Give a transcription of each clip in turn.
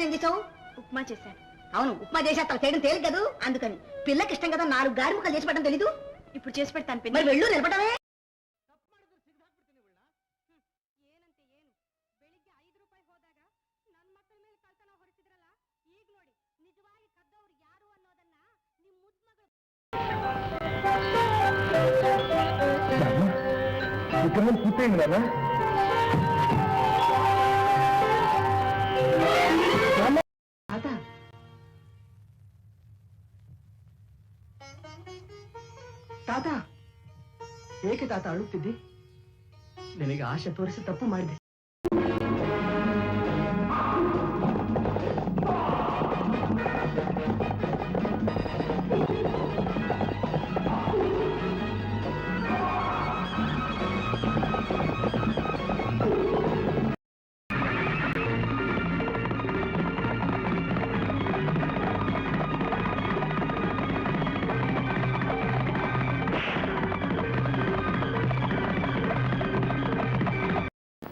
ఏం చేసావు? ఉప్మా చేశాను. అవును, ఉప్మా చేసి అతను చేయడం తేలిక కదూ, అందుకని పిల్లకి ఇష్టం కదా 4 గారి ముక్కలు చేసి పెట్టడం తెలీదు. ఇప్పుడు చేసి పెడతాను పిన్ని. మరి వెళ్ళు, నిలబడమే. విక్రమం పూర్తయింది కదా? ತಾತ ಏಕೆ ತಾತ ಅಳುತ್ತಿದ್ದಿ? ನಿನಗೆ ಆಶೆ ತೋರಿಸಿ ತಪ್ಪು ಮಾಡಿದೆ.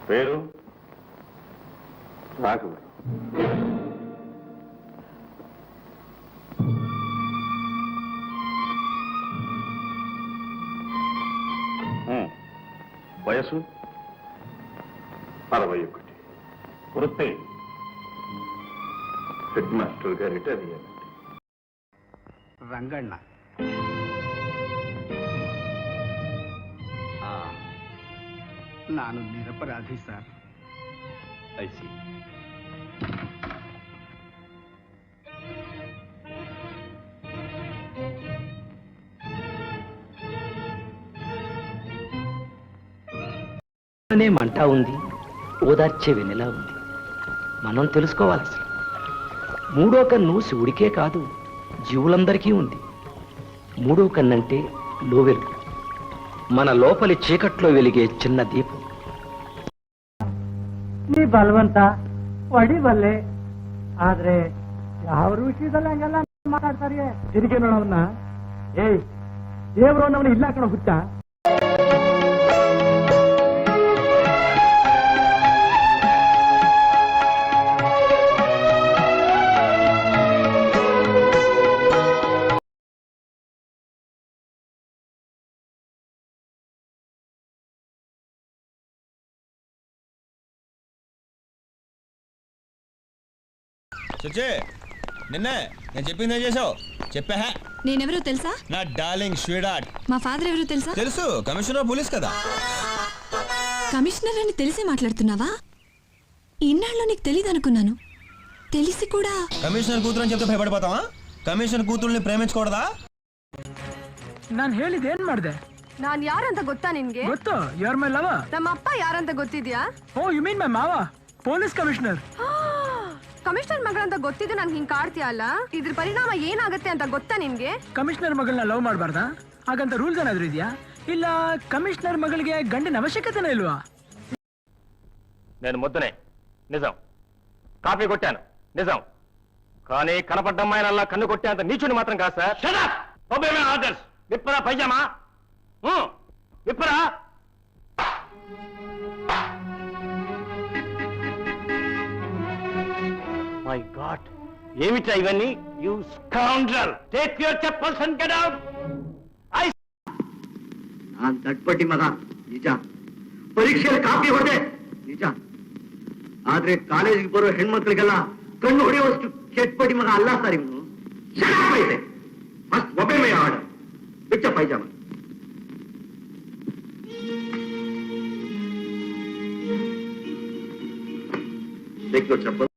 పేరు రాఘవ. వయసు 61. వృత్తి హెడ్ మాస్టర్ గా రిటైర్ అయ్యానండి. రంగಣ್ಣ. ನಾನು ನಿರಪರಾಧಿ ಸರ್. ఐసి. మంట ఉంది, ఓదార్చే వెన్నెలా ఉంది. మనం తెలుసుకోవాలి అసలు. 3వ కన్ను శివుడికే కాదు, జీవులందరికీ ఉంది. 3వ కన్నంటే లోవెలుగు, మన లోపలి చీకట్లో వెలిగే చిన్న దీపం. ನೀ ಬಲವಂತ ಹೊಡಿಬಲ್ಲೆ, ಆದ್ರೆ ಯಾವ ವಿಷಯದಲ್ಲಿ ಹಂಗೆಲ್ಲ ಮಾತಾಡ್ತಾರೆ? ತಿರುಗಿ ನೋಡವನ್ನ. ಏಯ್ ದೇವರು ನಮ್ಮನ್ನ ಇಲ್ಲ ಕಣ ಹುಚ್ಚ. సుచే, నిన్నే నేను చెప్పింది ఏం చేసావు? చెప్పా. నేనెవరో తెలుసా? నా డార్లింగ్ స్వీడార్ట్. మా ఫాదర్ ఎవరో తెలుసా? తెలుసు, కమిషనర్ పోలీస్ కదా. కమిషనర్ అని తెలిసి మాట్లాడుతున్నావా? ఇన్నాళ్ళు నీకు తెలియదు అనుకున్నాను. తెలిసి కూడా కమిషనర్ కూతురు అని చెప్తే భయపడిపోతావా? కమిషనర్ కూతురుని ప్రేమించకూడదా? ನಾನು ಹೇಳಿದ್ದೇನ್ ಮಾಡಿದೆ? ನಾನು ಯಾರಂತ ಗೊತ್ತಾ ನಿನ್ಗೆ? ಗೊತ್ತು, ಯಾರ್ ಮೈ ಲವ. ನಮ್ಮ ಅಪ್ಪ ಯಾರಂತ ಗೊತ್ತಿದ್ಯಾ? ಓ ಯು ಮೀನ್ ಮೈ ಮಾವ, ಪೊಲೀಸ್ ಕಮಿಷನರ್. ಕಮಿಷನರ್ ಮಗಳಂತ ಗೊತ್ತಿದ್ದು ನನ್ಗೆ ಹಿಂಗ್ ಕಾಡ್ತೀಯ ಅಲ್ಲ, ಇದ್ರ ಪರಿಣಾಮ ಏನಾಗುತ್ತೆ ಅಂತ ಗೊತ್ತಾ ನಿನ್ಗೆ? ಕಮಿಷನರ್ ಮಗಳನ್ನ ಲವ್ ಮಾಡಬಾರ್ದಾ? ಹಾಗಂತ ರೂಲ್ಸ್ ಏನಾದ್ರು ಇದೆಯಾ? ಇಲ್ಲ ಕಮಿಷನರ್ ಮಗಳಿಗೆ ಗಂಡಿನ ಅವಶ್ಯಕತೆನೇ ಇಲ್ವಾ? నేను ముద్దనే, నిజం. కాఫీ కొట్టాను, నిజం. కానీ కనపడ్డ అమ్మాయినల్లా కన్ను కొట్టేంత నీచుని మాత్రం కాదు సార్. ఆర్డర్స్. విప్పరా పైజామా, విప్పరా. మై గాడ్, ఏమిటా ఇవన్నీ? You scoundrel, take your chappals and get out. ನಾನ್ ತಟ್ಪಟ್ಟಿ ಮಗ ನಿಜ, ಪರೀಕ್ಷೆಯಲ್ಲಿ ಕಾಪಿ ಹೊಡೆದೆ ನಿಜ. ಆದ್ರೆ ಕಾಲೇಜಿಗೆ ಬರೋ ಹೆಣ್ಮಕ್ಳಿಗೆಲ್ಲ ಕಣ್ಣು ಹೊಡೆಯುವಷ್ಟು ಕೆಟ್ಪಟ್ಟಿ ಮಗ ಅಲ್ಲ ಸರ್ ಇವನು. ಐತೆ ಫಸ್ಟ್ ಒಬ್ಬೆ ಮೈ ಆರ್ಡರ್, ಬಿಚ್ಚ ಪೈಜಾಮ. Take your chappal.